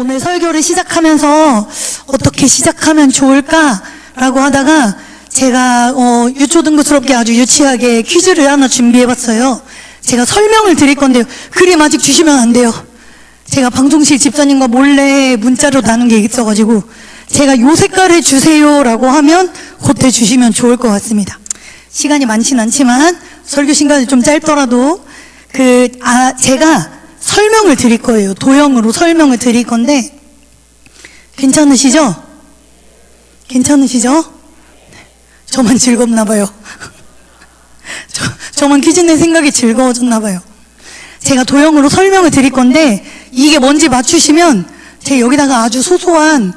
오늘 설교를 시작하면서 어떻게 시작하면 좋을까라고 하다가 제가 유초등부스럽게 아주 유치하게 퀴즈를 하나 준비해봤어요. 제가 설명을 드릴 건데요. 그림 아직 주시면 안 돼요. 제가 방송실 집사님과 몰래 문자로 나눈 게 있어가지고 제가 요 색깔을 주세요라고 하면 그때 주시면 좋을 것 같습니다. 시간이 많진 않지만 설교 시간이 좀 짧더라도 제가 설명을 드릴 거예요. 도형으로 설명을 드릴 건데 괜찮으시죠? 괜찮으시죠? 저만 즐겁나 봐요. 저만 퀴즈 낼 생각이 즐거워졌나 봐요. 제가 도형으로 설명을 드릴 건데 이게 뭔지 맞추시면 제가 여기다가 아주 소소한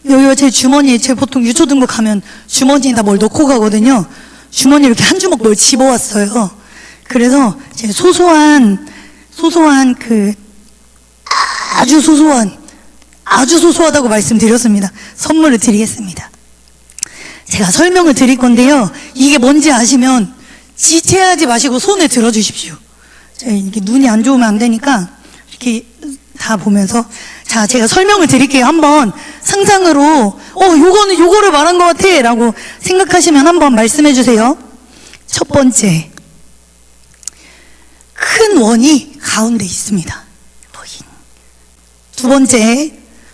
여기가 제 주머니에 제가 보통 유초등부 가면 주머니에다 뭘 넣고 가거든요. 주머니에 이렇게 한 주먹 뭘 집어왔어요. 그래서 제가 소소한 아주 소소하다고 말씀드렸습니다. 선물을 드리겠습니다. 제가 설명을 드릴 건데요. 이게 뭔지 아시면 지체하지 마시고 손에 들어주십시오. 이게 눈이 안 좋으면 안 되니까 이렇게 다 보면서 자, 제가 설명을 드릴게요. 한번 상상으로 요거를 말한 것 같아 라고 생각하시면 한번 말씀해 주세요. 첫 번째, 큰 원이 가운데 있습니다. 두 번째,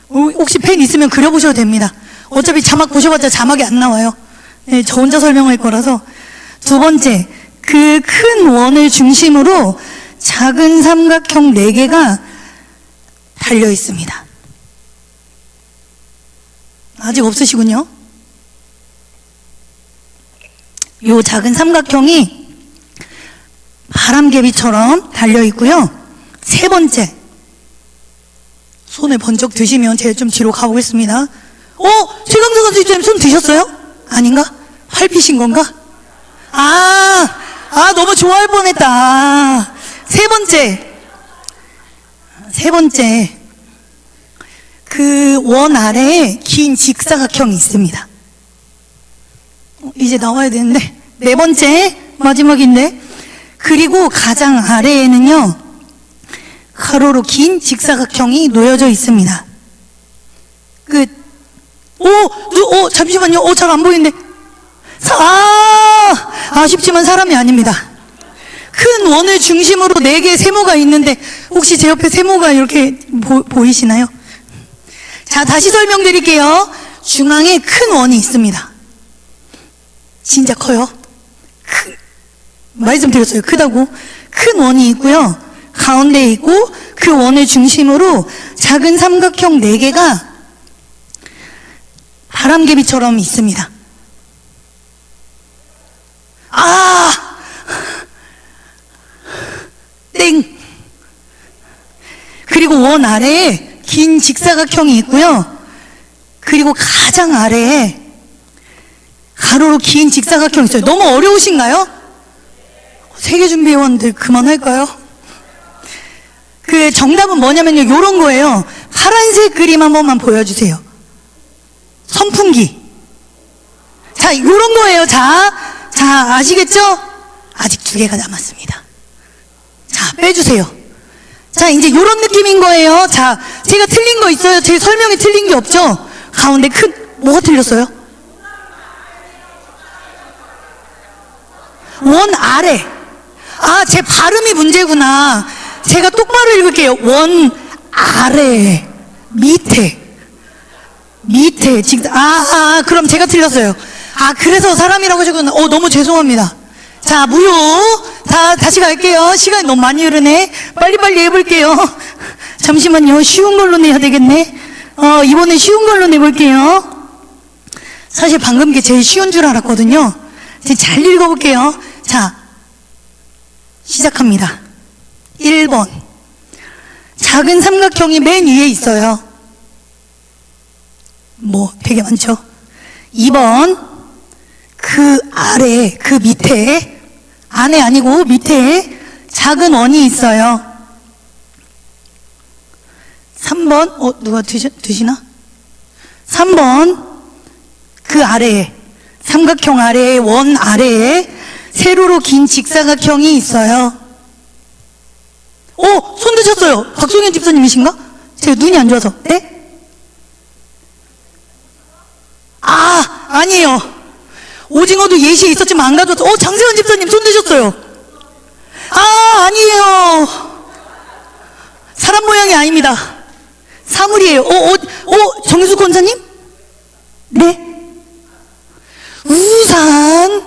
혹시 펜 있으면 그려보셔도 됩니다. 어차피 자막 보셔봤자 자막이 안 나와요. 네, 저 혼자 설명할 거라서. 두 번째, 그 큰 원을 중심으로 작은 삼각형 4개가 달려 있습니다. 아직 없으시군요. 요 작은 삼각형이 바람개비처럼 달려 있고요. 세 번째, 손에 번쩍 드시면 제가 좀 뒤로 가보겠습니다. 최강석 선생님 손 드셨어요? 아닌가? 팔피신 건가? 너무 좋아할 뻔했다. 세 번째, 그 원 아래에 긴 직사각형이 있습니다. 이제 나와야 되는데, 네 번째, 마지막인데, 그리고 가장 아래에는요, 가로로 긴 직사각형이 놓여져 있습니다. 잠시만요. 잘 안 보이는데. 아쉽지만 사람이 아닙니다. 큰 원을 중심으로 4개의 세모가 있는데, 혹시 제 옆에 세모가 이렇게 보이시나요? 자, 다시 설명드릴게요. 중앙에 큰 원이 있습니다. 진짜 커요. 말씀드렸어요. 크다고. 큰 원이 있고요. 가운데에 있고 그 원을 중심으로 작은 삼각형 4개가 바람개비처럼 있습니다. 땡! 그리고 원 아래에 긴 직사각형이 있고요. 그리고 가장 아래에 가로로 긴 직사각형이 있어요. 너무 어려우신가요? 3개 준비해왔는데 그만할까요? 정답은 뭐냐면요, 요런 거예요. 파란색 그림 한 번만 보여주세요. 선풍기. 자, 요런 거예요. 자, 아시겠죠? 아직 2개가 남았습니다. 자, 빼주세요. 자, 이제 요런 느낌인 거예요. 자, 제가 틀린 거 있어요? 제 설명이 틀린 게 없죠? 가운데 뭐가 틀렸어요? 원 아래. 제 발음이 문제구나. 제가 똑바로 읽을게요. 원 아래, 밑에, 그럼 제가 틀렸어요. 그래서 사람이라고 하셨구나. 너무 죄송합니다. 자, 무효. 다시 갈게요. 시간이 너무 많이 흐르네. 빨리빨리 해볼게요. 잠시만요. 쉬운 걸로 내야 되겠네. 이번엔 쉬운 걸로 내볼게요. 사실 방금 게 제일 쉬운 줄 알았거든요. 잘 읽어볼게요. 자, 시작합니다. 1번, 작은 삼각형이 맨 위에 있어요. 되게 많죠. 2번, 그 아래, 그 밑에, 안에 아니고 밑에 작은 원이 있어요. 3번, 누가 드시나? 3번, 그 아래에, 삼각형 아래에, 원 아래에 세로로 긴 직사각형이 있어요. 손 드셨어요. 박송현 집사님이신가? 제가 눈이 안 좋아서. 네? 아니에요. 오징어도 예시에 있었지만 안 가져왔어. 장세원 집사님 손 드셨어요. 아니에요. 사람 모양이 아닙니다. 사물이에요. 정유숙 권사님? 네? 우산?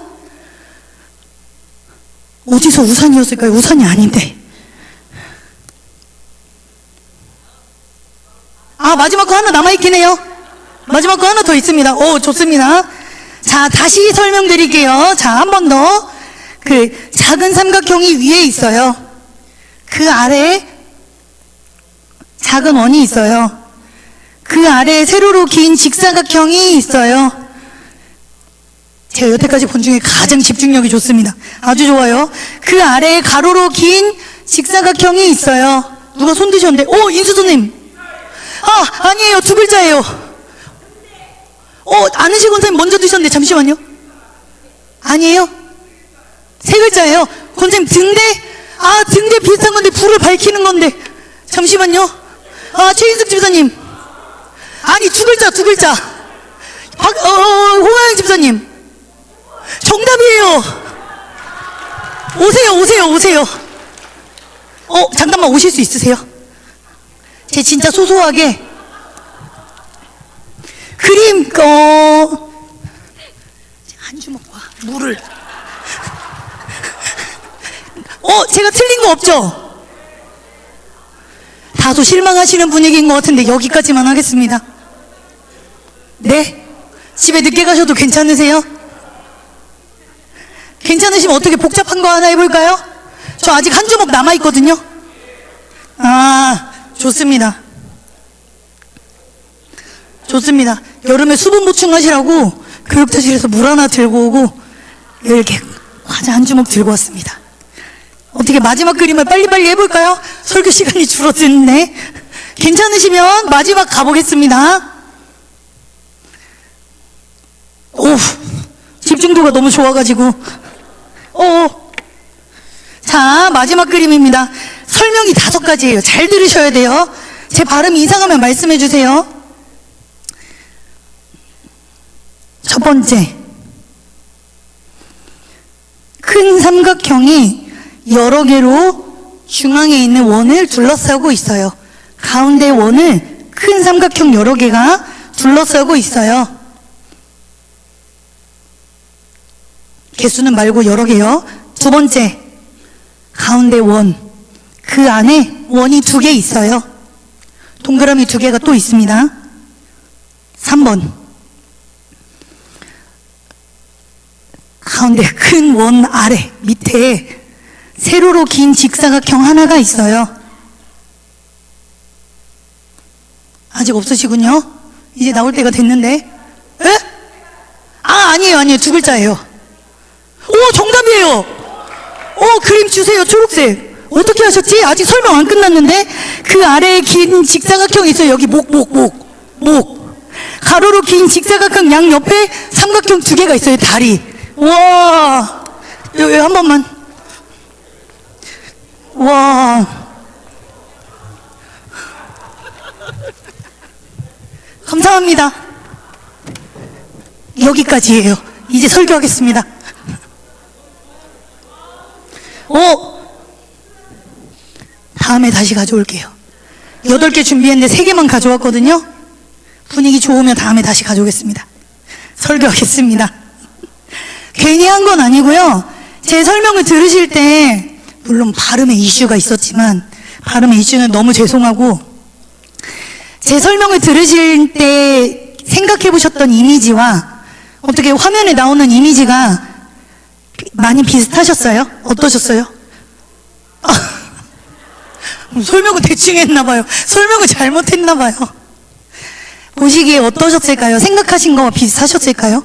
어디서 우산이었을까요? 우산이 아닌데. 마지막 거 하나 남아있긴 해요. 마지막 거 하나 더 있습니다. 좋습니다. 자, 다시 설명드릴게요. 자, 한 번 더. 그 작은 삼각형이 위에 있어요. 그 아래에 작은 원이 있어요. 그 아래에 세로로 긴 직사각형이 있어요. 제가 여태까지 본 중에 가장 집중력이 좋습니다. 아주 좋아요. 그 아래에 가로로 긴 직사각형이 있어요. 누가 손 드셨는데? 인수선님. 아니에요. 두 글자예요. 안은실 권사님 먼저 드셨는데 잠시만요. 아니에요? 세 글자예요. 권사님 등대? 등대 비슷한 건데 불을 밝히는 건데 잠시만요. 최인숙 집사님. 아니 두 글자. 홍하영 집사님. 정답이에요. 오세요. 잠깐만 오실 수 있으세요? 제 진짜 소소하게 그림 한 주먹과 물을 제가 틀린 거 없죠? 다소 실망하시는 분위기인 것 같은데 여기까지만 하겠습니다. 네? 집에 늦게 가셔도 괜찮으세요? 괜찮으시면 어떻게 복잡한 거 하나 해볼까요? 저 아직 한 주먹 남아있거든요. 좋습니다. 여름에 수분 보충하시라고 교육자실에서 물 하나 들고 오고 이렇게 과자 한 주먹 들고 왔습니다. 어떻게 마지막 그림을 빨리빨리 해볼까요? 설교 시간이 줄어드네. 괜찮으시면 마지막 가보겠습니다. 집중도가 너무 좋아가지고. 자, 마지막 그림입니다. 설명이 5가지예요. 잘 들으셔야 돼요. 제 발음이 이상하면 말씀해 주세요. 첫 번째, 큰 삼각형이 여러 개로 중앙에 있는 원을 둘러싸고 있어요. 가운데 원을 큰 삼각형 여러 개가 둘러싸고 있어요. 개수는 말고 여러 개요. 두 번째, 가운데 원, 그 안에 원이 2개 있어요. 동그라미 2개가 또 있습니다. 3번, 가운데 큰 원 아래 밑에 세로로 긴 직사각형 하나가 있어요. 아직 없으시군요. 이제 나올 때가 됐는데. 에? 아니에요. 2글자예요. 정답이에요. 그림 주세요. 초록색. 어떻게 하셨지? 아직 설명 안 끝났는데. 그 아래에 긴 직사각형이 있어요. 여기 목. 가로로 긴 직사각형 양 옆에 삼각형 2개가 있어요. 다리. 와, 여기 한 번만. 와, 감사합니다. 여기까지예요. 이제 설교하겠습니다. 다음에 다시 가져올게요. 8개 준비했는데 3개만 가져왔거든요. 분위기 좋으면 다음에 다시 가져오겠습니다. 설교하겠습니다. 괜히 한 건 아니고요. 제 설명을 들으실 때 물론 발음에 이슈가 있었지만 발음의 이슈는 너무 죄송하고, 제 설명을 들으실 때 생각해 보셨던 이미지와 어떻게 화면에 나오는 이미지가 많이 비슷하셨어요? 어떠셨어요? 설명을 대충 했나 봐요. 설명을 잘못했나 봐요. 보시기에 어떠셨을까요? 생각하신 거와 비슷하셨을까요?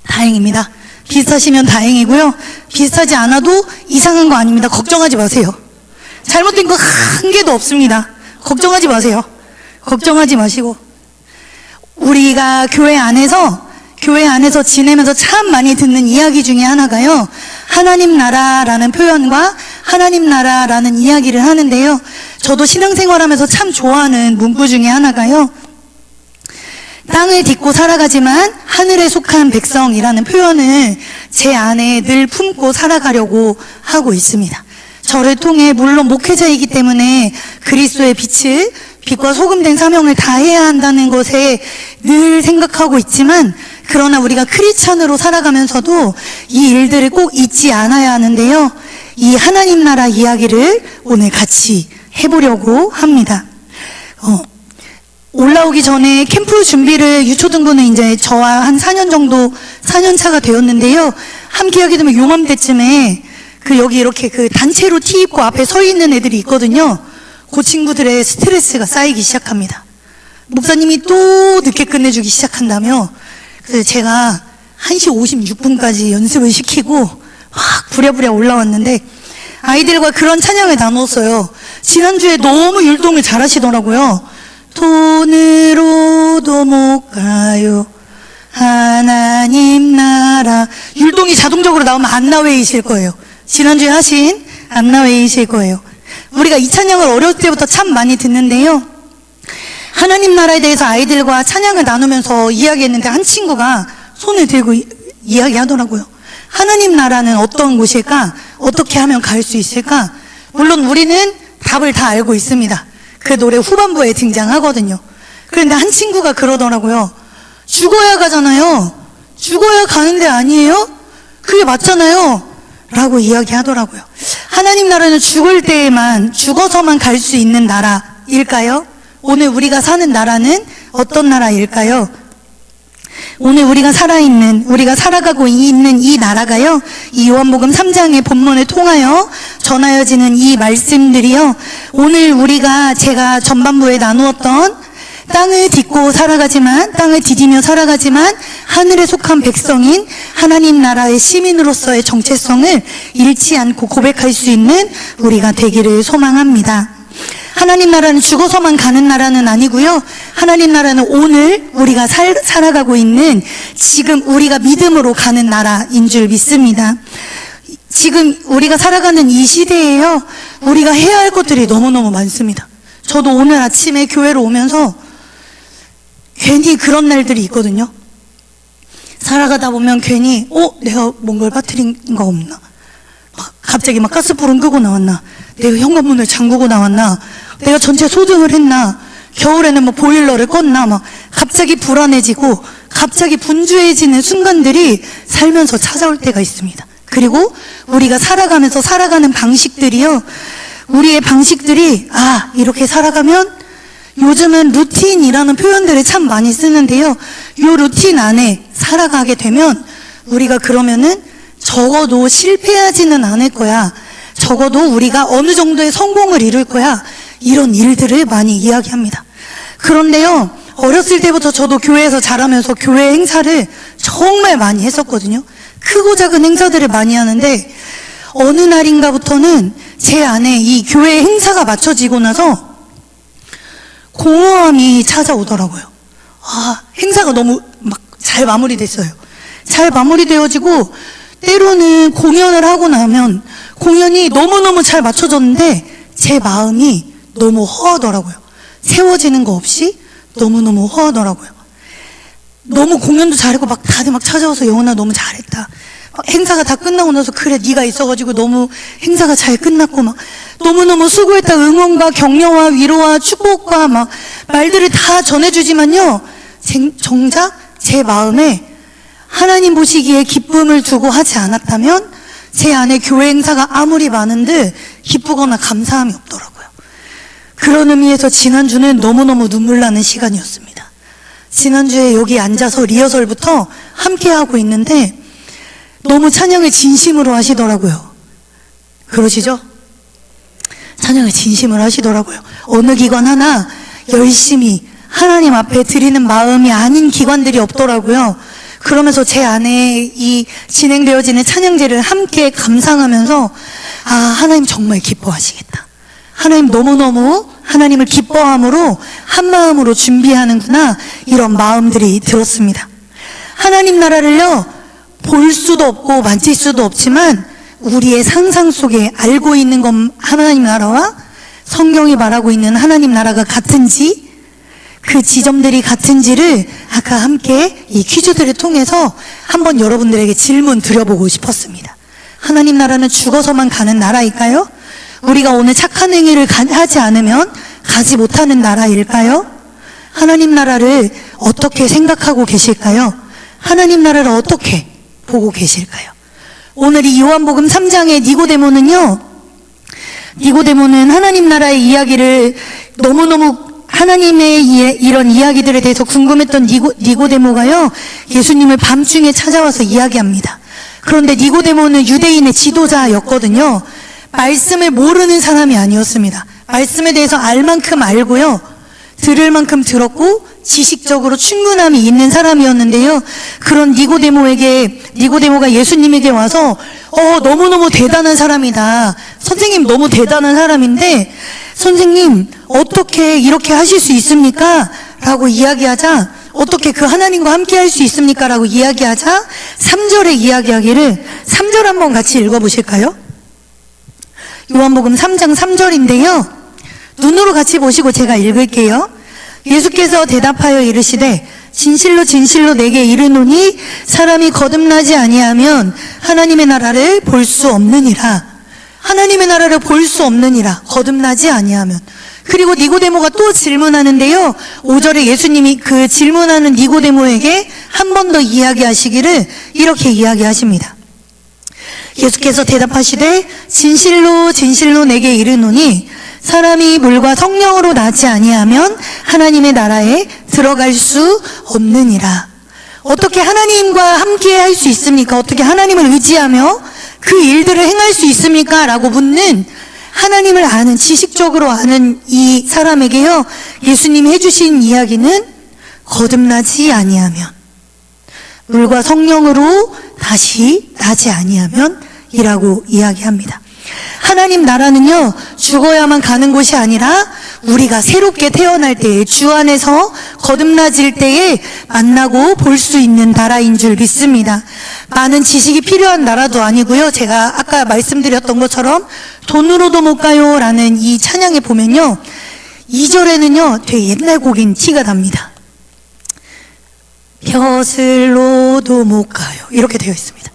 다행입니다. 비슷하시면 다행이고요. 비슷하지 않아도 이상한 거 아닙니다. 걱정하지 마세요. 잘못된 거 한 개도 없습니다. 걱정하지 마세요. 걱정하지 마시고, 우리가 교회 안에서 지내면서 참 많이 듣는 이야기 중에 하나가요, 하나님 나라라는 표현과 하나님 나라라는 이야기를 하는데요. 저도 신앙생활하면서 참 좋아하는 문구 중에 하나가요, 땅을 딛고 살아가지만 하늘에 속한 백성이라는 표현을 제 안에 늘 품고 살아가려고 하고 있습니다. 저를 통해 물론 목회자이기 때문에 그리스도의 빛과 소금된 사명을 다해야 한다는 것에 늘 생각하고 있지만, 그러나 우리가 크리스찬으로 살아가면서도 이 일들을 꼭 잊지 않아야 하는데요. 이 하나님 나라 이야기를 오늘 같이 해보려고 합니다. 올라오기 전에 캠프 준비를, 유초등부는 이제 저와 한 4년 정도, 4년 차가 되었는데요. 함께 하게 되면 요맘때쯤에 여기 이렇게 단체로 티 입고 앞에 서 있는 애들이 있거든요. 그 친구들의 스트레스가 쌓이기 시작합니다. 목사님이 또 늦게 끝내주기 시작한다며. 그래서 제가 1시 56분까지 연습을 시키고 막 부랴부랴 올라왔는데, 아이들과 그런 찬양을 나눴어요. 지난주에 너무 율동을 잘 하시더라고요. 돈으로도 못 가요 하나님 나라. 율동이 자동적으로 나오면 안나웨이실 거예요. 지난주에 하신 안나웨이실 거예요. 우리가 이 찬양을 어렸을 때부터 참 많이 듣는데요. 하나님 나라에 대해서 아이들과 찬양을 나누면서 이야기했는데, 한 친구가 손을 들고 이야기하더라고요. 하나님 나라는 어떤 곳일까? 어떻게 하면 갈 수 있을까? 물론 우리는 답을 다 알고 있습니다. 그 노래 후반부에 등장하거든요. 그런데 한 친구가 그러더라고요. 죽어야 가잖아요. 죽어야 가는 데 아니에요? 그게 맞잖아요. 라고 이야기하더라고요. 하나님 나라는 죽어서만 갈 수 있는 나라일까요? 오늘 우리가 사는 나라는 어떤 나라일까요? 오늘 우리가 살아가고 있는 이 나라가요, 이 요한복음 3장의 본문을 통하여 전하여지는 이 말씀들이요, 오늘 제가 전반부에 나누었던 땅을 디디며 살아가지만 하늘에 속한 백성인 하나님 나라의 시민으로서의 정체성을 잃지 않고 고백할 수 있는 우리가 되기를 소망합니다. 하나님 나라는 죽어서만 가는 나라는 아니고요. 하나님 나라는 오늘 우리가 살아가고 있는 지금 우리가 믿음으로 가는 나라인 줄 믿습니다. 지금 우리가 살아가는 이 시대에요, 우리가 해야 할 것들이 너무너무 많습니다. 저도 오늘 아침에 교회로 오면서 괜히 그런 날들이 있거든요. 살아가다 보면 괜히 내가 뭔가를 빠뜨린 거 없나? 갑자기 가스불은 끄고 나왔나? 내가 현관문을 잠그고 나왔나? 내가 전체 소등을 했나? 겨울에는 보일러를 껐나? 갑자기 불안해지고 갑자기 분주해지는 순간들이 살면서 찾아올 때가 있습니다. 그리고 우리가 살아가는 방식들이요, 우리의 방식들이 이렇게 살아가면, 요즘은 루틴이라는 표현들을 참 많이 쓰는데요, 이 루틴 안에 살아가게 되면 우리가 그러면은 적어도 실패하지는 않을 거야, 적어도 우리가 어느 정도의 성공을 이룰 거야, 이런 일들을 많이 이야기합니다. 그런데요, 어렸을 때부터 저도 교회에서 자라면서 교회 행사를 정말 많이 했었거든요. 크고 작은 행사들을 많이 하는데, 어느 날인가부터는 제 안에 이 교회 행사가 맞춰지고 나서 공허함이 찾아오더라고요. 행사가 너무 잘 마무리됐어요. 잘 마무리되어지고, 때로는 공연을 하고 나면 공연이 너무너무 잘 맞춰졌는데 제 마음이 너무 허하더라고요. 세워지는 거 없이 너무너무 허하더라고요. 너무 공연도 잘했고 다들 찾아와서 영훈아 너무 잘했다, 행사가 다 끝나고 나서 그래 네가 있어가지고 너무 행사가 잘 끝났고 너무너무 수고했다, 응원과 격려와 위로와 축복과 말들을 다 전해주지만요, 정작 제 마음에 하나님 보시기에 기쁨을 두고 하지 않았다면 제 안에 교회 행사가 아무리 많은데 기쁘거나 감사함이 없더라고요. 그런 의미에서 지난주는 너무너무 눈물 나는 시간이었습니다. 지난주에 여기 앉아서 리허설부터 함께 하고 있는데 너무 찬양을 진심으로 하시더라고요. 그러시죠? 찬양을 진심으로 하시더라고요. 어느 기관 하나 열심히 하나님 앞에 드리는 마음이 아닌 기관들이 없더라고요. 그러면서 제 안에 이 진행되어지는 찬양제를 함께 감상하면서 하나님 정말 기뻐하시겠다, 하나님 너무너무 하나님을 기뻐함으로 한마음으로 준비하는구나, 이런 마음들이 들었습니다. 하나님 나라를요, 볼 수도 없고 만질 수도 없지만 우리의 상상 속에 알고 있는 건 하나님 나라와 성경이 말하고 있는 하나님 나라가 같은지, 그 지점들이 같은지를 아까 함께 이 퀴즈들을 통해서 한번 여러분들에게 질문 드려보고 싶었습니다. 하나님 나라는 죽어서만 가는 나라일까요? 우리가 오늘 착한 행위를 하지 않으면 가지 못하는 나라일까요? 하나님 나라를 어떻게 생각하고 계실까요? 하나님 나라를 어떻게 보고 계실까요? 오늘 이 요한복음 3장의 니고데모는 하나님 나라의 이야기를 너무너무 하나님의 이런 이야기들에 대해서 궁금했던 니고데모가요, 예수님을 밤중에 찾아와서 이야기합니다. 그런데 니고데모는 유대인의 지도자였거든요. 말씀을 모르는 사람이 아니었습니다. 말씀에 대해서 알 만큼 알고요, 들을 만큼 들었고 지식적으로 충분함이 있는 사람이었는데요, 그런 니고데모가 예수님에게 와서 너무너무 대단한 사람이다, 선생님 너무 대단한 사람인데 선생님 어떻게 이렇게 하실 수 있습니까? 라고 이야기하자, 어떻게 그 하나님과 함께 할 수 있습니까? 라고 이야기하자 3절에 이야기하기를, 3절 한번 같이 읽어보실까요? 요한복음 3장 3절인데요 눈으로 같이 보시고 제가 읽을게요. 예수께서 대답하여 이르시되 진실로 진실로 내게 이르노니 사람이 거듭나지 아니하면 하나님의 나라를 볼 수 없느니라. 하나님의 나라를 볼 수 없느니라, 거듭나지 아니하면. 그리고 니고데모가 또 질문하는데요, 5절에 예수님이 그 질문하는 니고데모에게 한 번 더 이야기하시기를 이렇게 이야기하십니다. 예수께서 대답하시되 진실로 진실로 내게 이르노니 사람이 물과 성령으로 나지 아니하면 하나님의 나라에 들어갈 수 없느니라. 어떻게 하나님과 함께 할 수 있습니까? 어떻게 하나님을 의지하며 그 일들을 행할 수 있습니까? 라고 묻는, 하나님을 아는, 지식적으로 아는 이 사람에게요, 예수님이 해주신 이야기는 거듭나지 아니하면, 물과 성령으로 다시 나지 아니하면 이라고 이야기합니다. 하나님 나라는요, 죽어야만 가는 곳이 아니라 우리가 새롭게 태어날 때에, 주 안에서 거듭나질 때에 만나고 볼 수 있는 나라인 줄 믿습니다. 많은 지식이 필요한 나라도 아니고요, 제가 아까 말씀드렸던 것처럼 돈으로도 못 가요 라는 이 찬양에 보면요, 2절에는요 되게 옛날 곡인 티가 납니다. 벼슬로도 못 가요, 이렇게 되어 있습니다.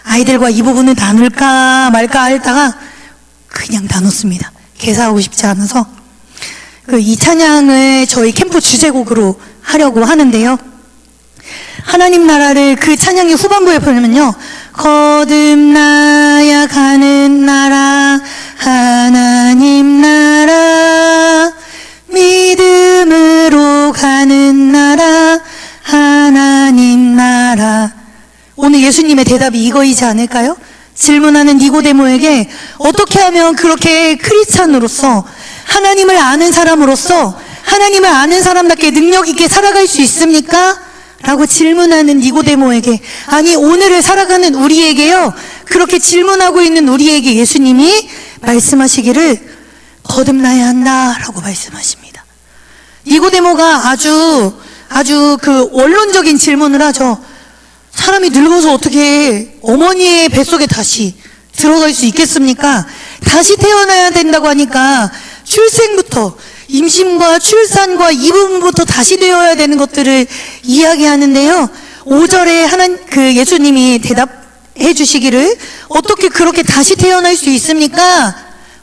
아이들과 이 부분을 나눌까 말까 하다가 그냥 나눴습니다. 개사하고 싶지 않아서. 이 찬양을 저희 캠프 주제곡으로 하려고 하는데요, 하나님 나라를 그 찬양의 후반부에 보면요, 거듭나야 가는 나라 하나님 나라, 믿음으로 가는 나라 하나님 나라. 오늘 예수님의 대답이 이거이지 않을까요? 질문하는 니고데모에게 어떻게 하면 그렇게 크리스찬으로서, 하나님을 아는 사람으로서 하나님을 아는 사람답게 능력 있게 살아갈 수 있습니까? 라고 질문하는 니고데모에게, 아니 오늘을 살아가는 우리에게요, 그렇게 질문하고 있는 우리에게 예수님이 말씀하시기를 거듭나야 한다 라고 말씀하십니다. 니고데모가 아주 그 원론적인 질문을 하죠. 사람이 늙어서 어떻게 어머니의 뱃속에 다시 들어갈 수 있겠습니까? 다시 태어나야 된다고 하니까 출생부터, 임신과 출산과 이 부분부터 다시 되어야 되는 것들을 이야기하는데요, 5절에 예수님이 대답해 주시기를, 어떻게 그렇게 다시 태어날 수 있습니까?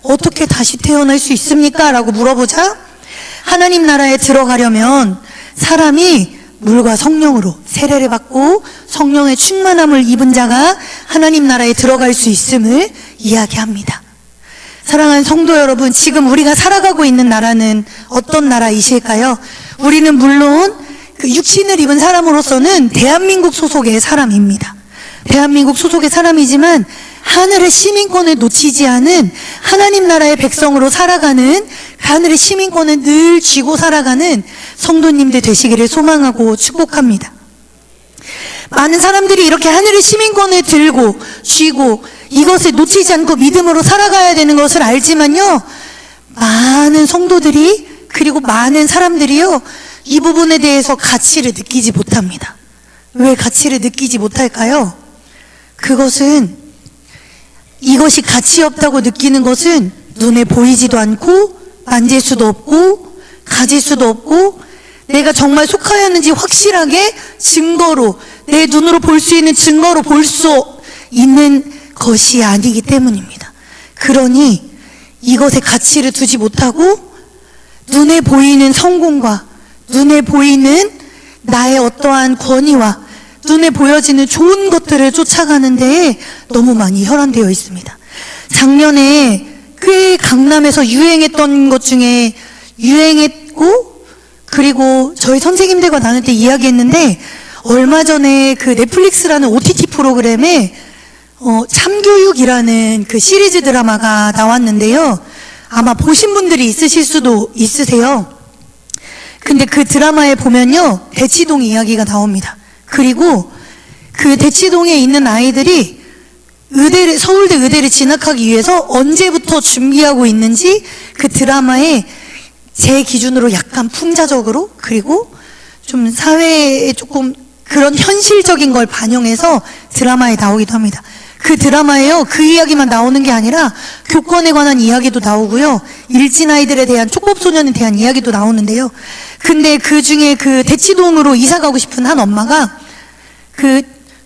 어떻게 다시 태어날 수 있습니까? 라고 물어보자, 하나님 나라에 들어가려면 사람이 물과 성령으로 세례를 받고 성령의 충만함을 입은 자가 하나님 나라에 들어갈 수 있음을 이야기합니다. 사랑하는 성도 여러분, 지금 우리가 살아가고 있는 나라는 어떤 나라이실까요? 우리는 물론 그 육신을 입은 사람으로서는 대한민국 소속의 사람입니다. 대한민국 소속의 사람이지만 하늘의 시민권을 놓치지 않은 하나님 나라의 백성으로 살아가는, 하늘의 시민권을 늘 쥐고 살아가는 성도님들 되시기를 소망하고 축복합니다. 많은 사람들이 이렇게 하늘의 시민권을 들고 쥐고 이것을 놓치지 않고 믿음으로 살아가야 되는 것을 알지만요, 많은 성도들이, 그리고 많은 사람들이요, 이 부분에 대해서 가치를 느끼지 못합니다. 왜 가치를 느끼지 못할까요? 이것이 가치 없다고 느끼는 것은 눈에 보이지도 않고 만질 수도 없고 가질 수도 없고 내가 정말 속하였는지 확실하게 증거로, 내 눈으로 볼 수 있는 증거로 볼 수 있는 것이 아니기 때문입니다. 그러니 이것에 가치를 두지 못하고 눈에 보이는 성공과 눈에 보이는 나의 어떠한 권위와 눈에 보여지는 좋은 것들을 쫓아가는 데에 너무 많이 혈안되어 있습니다. 작년에 꽤 강남에서 유행했던 것 중에 유행했고, 그리고 저희 선생님들과 나눌 때 이야기했는데, 얼마 전에 그 넷플릭스라는 OTT 프로그램에 참교육이라는 그 시리즈 드라마가 나왔는데요. 아마 보신 분들이 있으실 수도 있으세요. 근데 그 드라마에 보면요, 대치동 이야기가 나옵니다. 그리고 그 대치동에 있는 아이들이 서울대 의대를 진학하기 위해서 언제부터 준비하고 있는지 그 드라마에 제 기준으로 약간 풍자적으로, 그리고 좀 사회에 조금 그런 현실적인 걸 반영해서 드라마에 나오기도 합니다. 그 드라마에요, 그 이야기만 나오는 게 아니라 교권에 관한 이야기도 나오고요, 일진 아이들에 대한, 촉법소년에 대한 이야기도 나오는데요. 근데 그 중에 그 대치동으로 이사 가고 싶은 한 엄마가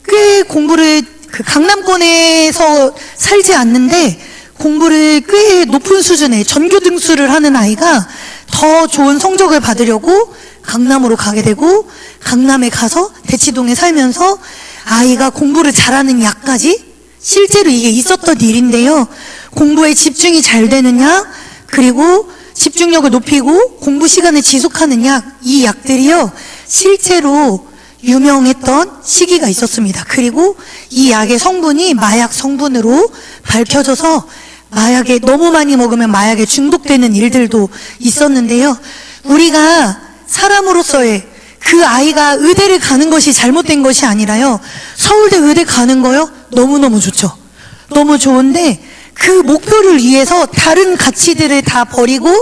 꽤 공부를 강남권에서 살지 않는데 공부를 꽤 높은 수준의 전교 등수를 하는 아이가 더 좋은 성적을 받으려고 강남으로 가게 되고, 강남에 가서 대치동에 살면서 아이가 공부를 잘하는 약까지, 실제로 이게 있었던 일인데요, 공부에 집중이 잘 되느냐, 그리고 집중력을 높이고 공부 시간을 지속하는 약, 이 약들이요 실제로 유명했던 시기가 있었습니다. 그리고 이 약의 성분이 마약 성분으로 밝혀져서 마약에 너무 많이 먹으면 마약에 중독되는 일들도 있었는데요. 우리가 사람으로서의, 그 아이가 의대를 가는 것이 잘못된 것이 아니라요, 서울대 의대 가는 거요, 너무너무 좋죠. 너무 좋은데 그 목표를 위해서 다른 가치들을 다 버리고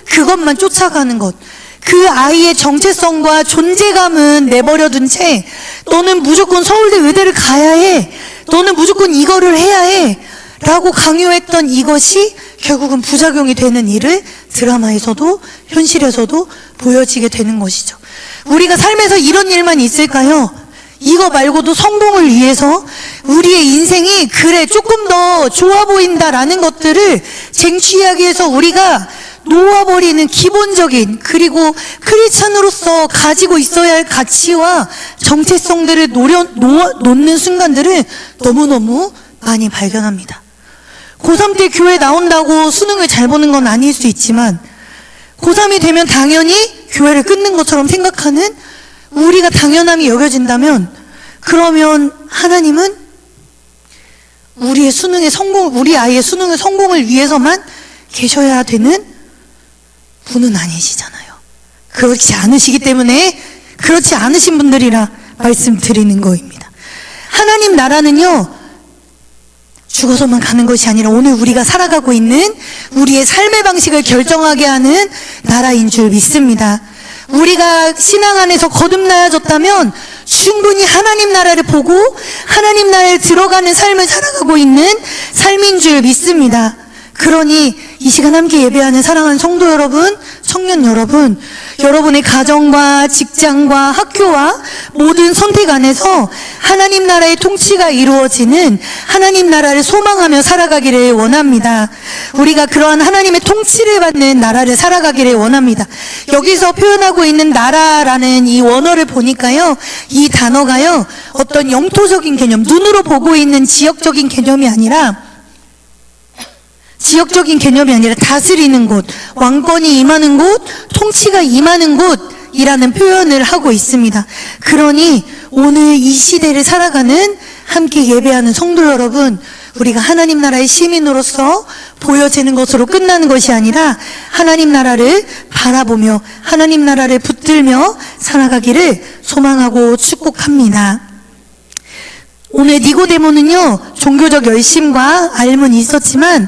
그것만 쫓아가는 것, 그 아이의 정체성과 존재감은 내버려둔 채 너는 무조건 서울대 의대를 가야 해, 너는 무조건 이거를 해야 해 라고 강요했던 이것이 결국은 부작용이 되는 일을 드라마에서도 현실에서도 보여지게 되는 것이죠. 우리가 삶에서 이런 일만 있을까요? 이거 말고도 성공을 위해서 우리의 인생이 그래 조금 더 좋아 보인다라는 것들을 쟁취하기 위해서 우리가 놓아버리는 기본적인, 그리고 크리스찬으로서 가지고 있어야 할 가치와 정체성들을 놓는 순간들을 너무너무 많이 발견합니다. 고3 때 교회 나온다고 수능을 잘 보는 건 아닐 수 있지만, 고3이 되면 당연히 교회를 끊는 것처럼 생각하는 우리가 당연함이 여겨진다면, 그러면 하나님은 우리 아이의 수능의 성공을 위해서만 계셔야 되는 분은 아니시잖아요. 그렇지 않으시기 때문에 그렇지 않으신 분들이라 말씀드리는 거입니다. 하나님 나라는요, 죽어서만 가는 것이 아니라 오늘 우리가 살아가고 있는 우리의 삶의 방식을 결정하게 하는 나라인 줄 믿습니다. 우리가 신앙 안에서 거듭나야졌다면 충분히 하나님 나라를 보고 하나님 나라에 들어가는 삶을 살아가고 있는 삶인 줄 믿습니다. 그러니 이 시간 함께 예배하는 사랑하는 성도 여러분, 청년 여러분, 여러분의 가정과 직장과 학교와 모든 선택 안에서 하나님 나라의 통치가 이루어지는 하나님 나라를 소망하며 살아가기를 원합니다. 우리가 그러한 하나님의 통치를 받는 나라를 살아가기를 원합니다. 여기서 표현하고 있는 나라라는 이 원어를 보니까요, 이 단어가요, 어떤 영토적인 개념, 눈으로 보고 있는 지역적인 개념이 아니라 다스리는 곳, 왕권이 임하는 곳, 통치가 임하는 곳이라는 표현을 하고 있습니다. 그러니 오늘 이 시대를 살아가는 함께 예배하는 성도 여러분, 우리가 하나님 나라의 시민으로서 보여지는 것으로 끝나는 것이 아니라 하나님 나라를 바라보며 하나님 나라를 붙들며 살아가기를 소망하고 축복합니다. 오늘 니고데모는요, 종교적 열심과 알은 있었지만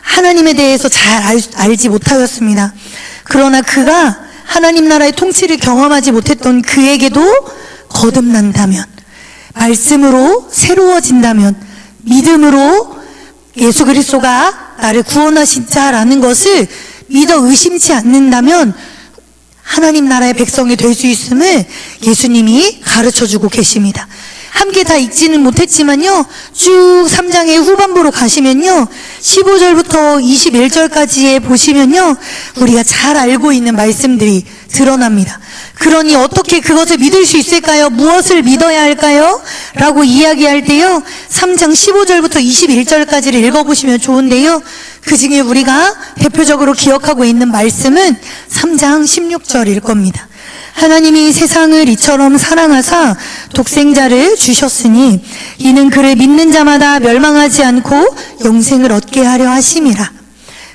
하나님에 대해서 잘 알지 못하였습니다. 그러나 그가 하나님 나라의 통치를 경험하지 못했던 그에게도 거듭난다면, 말씀으로 새로워진다면, 믿음으로 예수 그리스도가 나를 구원하신 자라는 것을 믿어 의심치 않는다면 하나님 나라의 백성이 될 수 있음을 예수님이 가르쳐주고 계십니다. 함께 다 읽지는 못했지만요, 쭉 3장의 후반부로 가시면요, 15절부터 21절까지에 보시면요, 우리가 잘 알고 있는 말씀들이 드러납니다. 그러니 어떻게 그것을 믿을 수 있을까요? 무엇을 믿어야 할까요? 라고 이야기할 때요, 3장 15절부터 21절까지를 읽어보시면 좋은데요, 그 중에 우리가 대표적으로 기억하고 있는 말씀은 3장 16절일 겁니다. 하나님이 세상을 이처럼 사랑하사 독생자를 주셨으니 이는 그를 믿는 자마다 멸망하지 않고 영생을 얻게 하려 하심이라.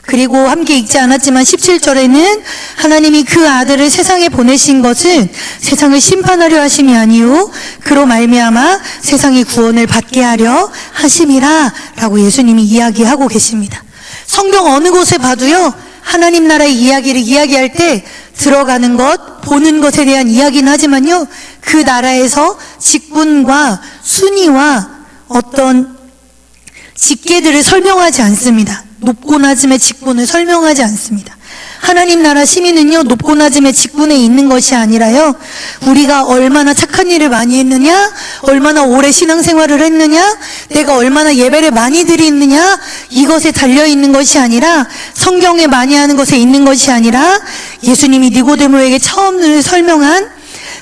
그리고 함께 읽지 않았지만 17절에는 하나님이 그 아들을 세상에 보내신 것은 세상을 심판하려 하심이 아니요 그로 말미암아 세상의 구원을 받게 하려 하심이라 라고 예수님이 이야기하고 계십니다. 성경 어느 곳에 봐도요, 하나님 나라의 이야기를 이야기할 때 들어가는 것, 보는 것에 대한 이야기는 하지만요, 그 나라에서 직분과 순위와 어떤 직계들을 설명하지 않습니다. 높고 낮음의 직분을 설명하지 않습니다. 하나님 나라 시민은요, 높고 낮음의 직분에 있는 것이 아니라요, 우리가 얼마나 착한 일을 많이 했느냐, 얼마나 오래 신앙생활을 했느냐, 내가 얼마나 예배를 많이 드리느냐, 이것에 달려있는 것이 아니라, 성경에 많이 하는 것에 있는 것이 아니라, 예수님이 니고데모에게 처음 설명한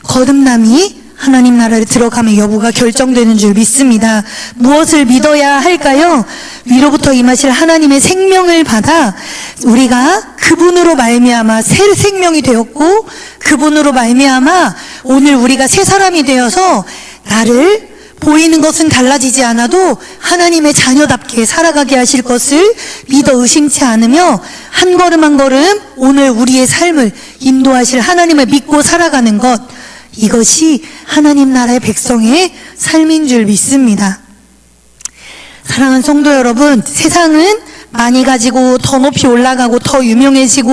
거듭남이 하나님 나라를 들어가면 여부가 결정되는 줄 믿습니다. 무엇을 믿어야 할까요? 위로부터 임하실 하나님의 생명을 받아 우리가 그분으로 말미암아 새 생명이 되었고, 그분으로 말미암아 오늘 우리가 새 사람이 되어서 나를 보이는 것은 달라지지 않아도 하나님의 자녀답게 살아가게 하실 것을 믿어 의심치 않으며 한 걸음 한 걸음 오늘 우리의 삶을 인도하실 하나님을 믿고 살아가는 것, 이것이 하나님 나라의 백성의 삶인 줄 믿습니다. 사랑하는 성도 여러분, 세상은 많이 가지고 더 높이 올라가고 더 유명해지고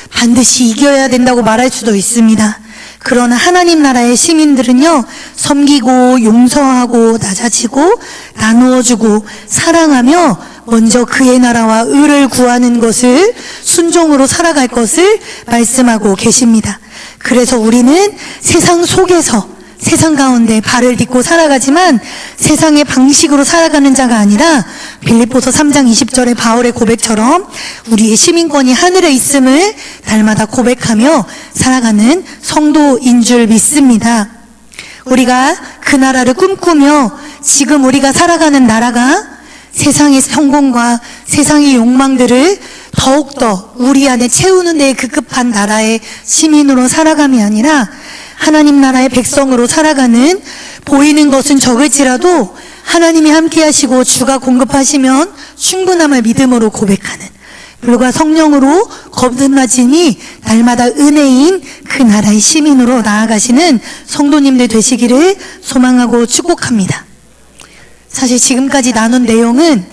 반드시 이겨야 된다고 말할 수도 있습니다. 그러나 하나님 나라의 시민들은요, 섬기고 용서하고 낮아지고 나누어주고 사랑하며 먼저 그의 나라와 의를 구하는 것을 순종으로 살아갈 것을 말씀하고 계십니다. 그래서 우리는 세상 속에서 세상 가운데 발을 딛고 살아가지만 세상의 방식으로 살아가는 자가 아니라 빌립보서 3장 20절의 바울의 고백처럼 우리의 시민권이 하늘에 있음을 날마다 고백하며 살아가는 성도인 줄 믿습니다. 우리가 그 나라를 꿈꾸며 지금 우리가 살아가는 나라가 세상의 성공과 세상의 욕망들을 더욱더 우리 안에 채우는 데에 급급한 나라의 시민으로 살아감이 아니라 하나님 나라의 백성으로 살아가는, 보이는 것은 적을지라도 하나님이 함께 하시고 주가 공급하시면 충분함을 믿음으로 고백하는, 불과 성령으로 거듭나지니 날마다 은혜인 그 나라의 시민으로 나아가시는 성도님들 되시기를 소망하고 축복합니다. 사실 지금까지 나눈 내용은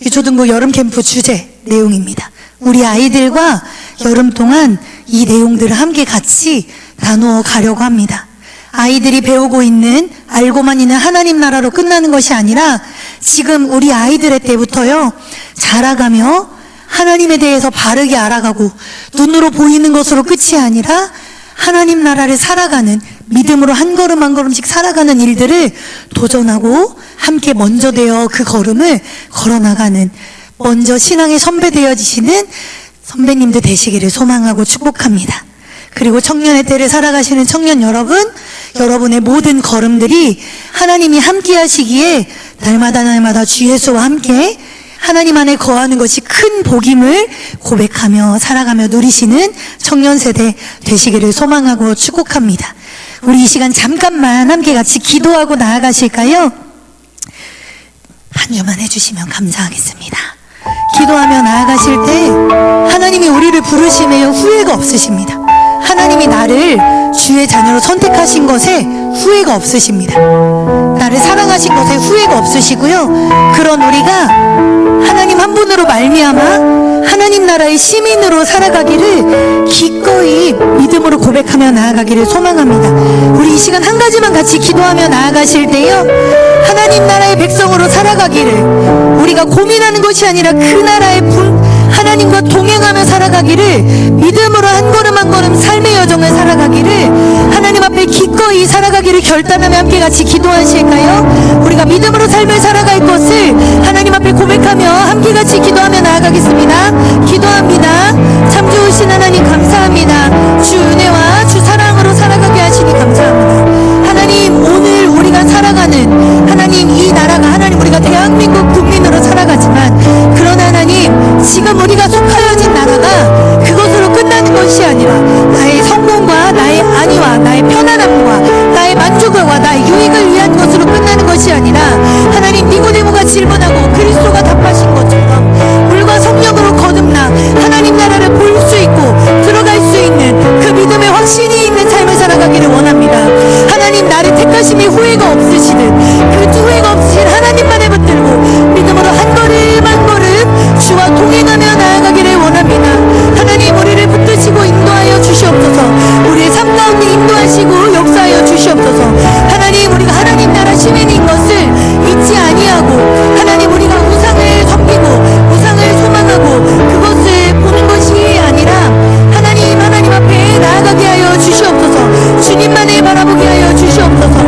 유초등부 여름캠프 주제 내용입니다. 우리 아이들과 여름 동안 이 내용들을 함께 같이 나누어 가려고 합니다. 아이들이 배우고 있는, 알고만 있는 하나님 나라로 끝나는 것이 아니라 지금 우리 아이들의 때부터요, 자라가며 하나님에 대해서 바르게 알아가고 눈으로 보이는 것으로 끝이 아니라 하나님 나라를 살아가는, 믿음으로 한 걸음 한 걸음씩 살아가는 일들을 도전하고 함께 먼저 되어 그 걸음을 걸어나가는, 먼저 신앙의 선배 되어지시는 선배님들 되시기를 소망하고 축복합니다. 그리고 청년의 때를 살아가시는 청년 여러분, 여러분의 모든 걸음들이 하나님이 함께 하시기에 날마다 주 예수와 함께 하나님 안에 거하는 것이 큰 복임을 고백하며 살아가며 누리시는 청년 세대 되시기를 소망하고 축복합니다. 우리 이 시간 잠깐만 함께 같이 기도하고 나아가실까요? 한 주만 해주시면 감사하겠습니다. 기도하며 나아가실 때 하나님이 우리를 부르시며 후회가 없으십니다. 하나님이 나를 주의 자녀로 선택하신 것에 후회가 없으십니다. 나를 사랑하신 것에 후회가 없으시고요, 그런 우리가 하나님 한 분으로 말미암아 하나님 나라의 시민으로 살아가기를 기꺼이 믿음으로 고백하며 나아가기를 소망합니다. 우리 이 시간 한 가지만 같이 기도하며 나아가실 때요, 하나님 나라의 백성으로 살아가기를, 우리가 고민하는 것이 아니라 그 나라의 하나님과 동행하며 살아가기를, 믿음으로 한 걸음 한 걸음 삶의 여정을 살아가기를, 하나님 앞에 기꺼이 살아가기를 결단하며 함께 같이 기도하실까요? 우리가 믿음으로 삶을 살아갈 것을 하나님 앞에 고백하며 함께 같이 기도하며 나아가겠습니다. 기도합니다. 참 좋으신 하나님 감사합니다. 주 은혜와 주 사랑으로 살아가게 하시니 감사합니다. 하나님, 오늘 우리가 살아가는 하나님 이 나라가, 하나님 우리가 대한민국 국민으로 살아가지만, 그러나 하나님 지금 우리가 속하여진 나라가 그것으로 끝나는 것이 아니라 나의 성공과 나의 안위와 나의 편안함과 나의 만족과 나의 유익을 위한 것으로 끝나는 것이 아니라, 하나님 니고데모가 질문하고 그리스도가 답하신 것처럼 물과 성령으로 거듭나 하나님 나라를 볼 수 있고 들어갈 수 있는 그 믿음의 확신이 있는 삶을 살아가기를 원합니다. 하나님, 나를 택하심이 후회가 없으시듯 그 후회가 없으신 하나님만을 붙들고 믿음으로 한 걸음 한 걸음 주와 동행하며 나아가기를 원합니다. 하나님, 우리를 붙드시고 인도하여 주시옵소서. 우리의 삶 가운데 인도하시고 역사하여 주시옵소서. 하나님, 우리가 하나님 나라 시민인 것을 잊지 아니하고, 하나님 우리가 우상을 섬기고 우상을 소망하고 그것을 보는 것이 아니라 하나님 앞에 나아가게 하여 주시옵소서. 주님만을 바라보게 하여 주시옵소서.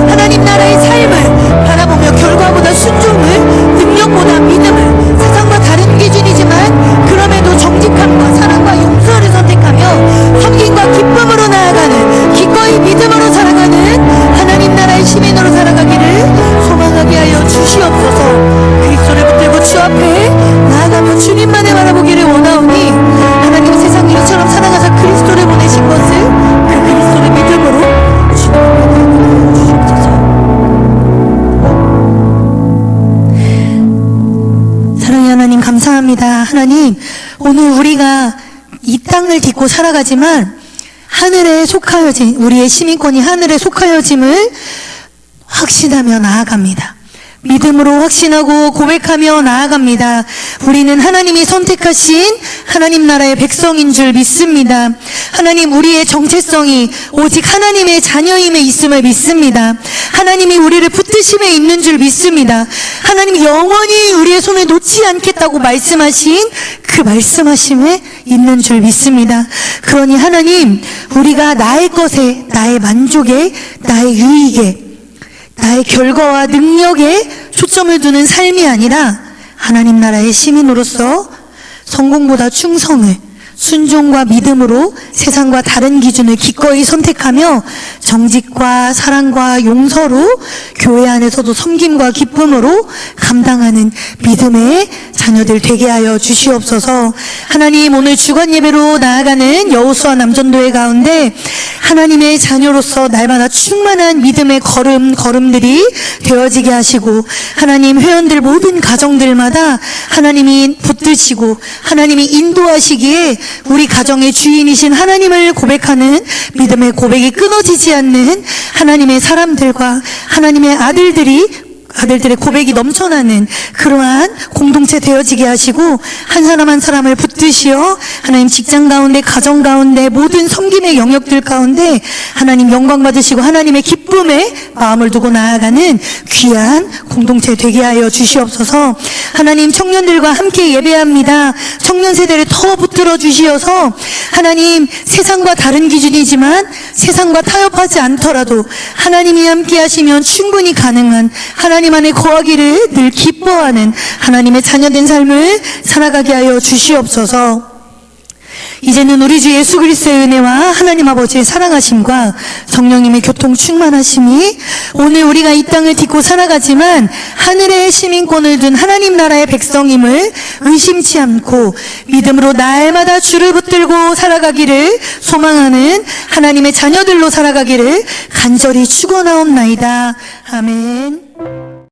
하나님 나라의 삶을 바라보며 결과보다 순종을, 능력보다 믿음을, 세상과 다른 기준이지만 그럼에도 정직함과 사랑과 용서를 선택하며 섬김과 기쁨으로 나아가는, 기꺼이 믿음으로 살아가는 하나님 나라의 시민으로 살아가기를 소망하게 하여 주시옵소서. 그리스도를 붙들고 주 앞에 나아가며 주님만을 바라보기를 원하오니, 하나님 세상이 이처럼 살아가사 그리스도를 보내신 것을, 그 그리스도를 믿음으로 주님 앞에 나아가게 주시옵소서. 사랑의 하나님 감사합니다. 하나님, 오늘 우리가 이 땅을 딛고 살아가지만 하늘에 속하여진, 우리의 시민권이 하늘에 속하여짐을 확신하며 나아갑니다. 믿음으로 확신하고 고백하며 나아갑니다. 우리는 하나님이 선택하신 하나님 나라의 백성인 줄 믿습니다. 하나님, 우리의 정체성이 오직 하나님의 자녀임에 있음을 믿습니다. 하나님이 우리를 붙드심에 있는 줄 믿습니다. 하나님이 영원히 우리의 손을 놓지 않겠다고 말씀하신 그 말씀하심에 있는 줄 믿습니다. 그러니 하나님, 우리가 나의 것에, 나의 만족에, 나의 유익에, 나의 결과와 능력에 초점을 두는 삶이 아니라 하나님 나라의 시민으로서 성공보다 충성을, 순종과 믿음으로 세상과 다른 기준을 기꺼이 선택하며 정직과 사랑과 용서로 교회 안에서도 섬김과 기쁨으로 감당하는 믿음의 자녀들 되게 하여 주시옵소서. 하나님, 오늘 주간 예배로 나아가는 여호수아 남전도회 가운데 하나님의 자녀로서 날마다 충만한 믿음의 걸음들이 되어지게 하시고, 하나님 회원들 모든 가정들마다 하나님이 붙드시고 하나님이 인도하시기에 우리 가정의 주인이신 하나님을 고백하는 믿음의 고백이 끊어지지 않는 하나님의 사람들과 하나님의 아들들의 고백이 넘쳐나는 그러한 공동체 되어지게 하시고, 한 사람 한 사람을 붙드시어 하나님 직장 가운데, 가정 가운데, 모든 섬김의 영역들 가운데 하나님 영광 받으시고 하나님의 기쁨에 마음을 두고 나아가는 귀한 공동체 되게 하여 주시옵소서. 하나님, 청년들과 함께 예배합니다. 청년 세대를 더 붙들어 주시어서 하나님 세상과 다른 기준이지만 세상과 타협하지 않더라도 하나님이 함께 하시면 충분히 가능한, 하나님 안에 거하기를 늘 기뻐하는 하나님의 자녀된 삶을 살아가게 하여 주시옵소서. 이제는 우리 주 예수 그리스도의 은혜와 하나님 아버지의 사랑하심과 성령님의 교통 충만하심이 오늘 우리가 이 땅을 딛고 살아가지만 하늘의 시민권을 둔 하나님 나라의 백성임을 의심치 않고 믿음으로 날마다 주를 붙들고 살아가기를 소망하는 하나님의 자녀들로 살아가기를 간절히 축원하옵나이다. 아멘.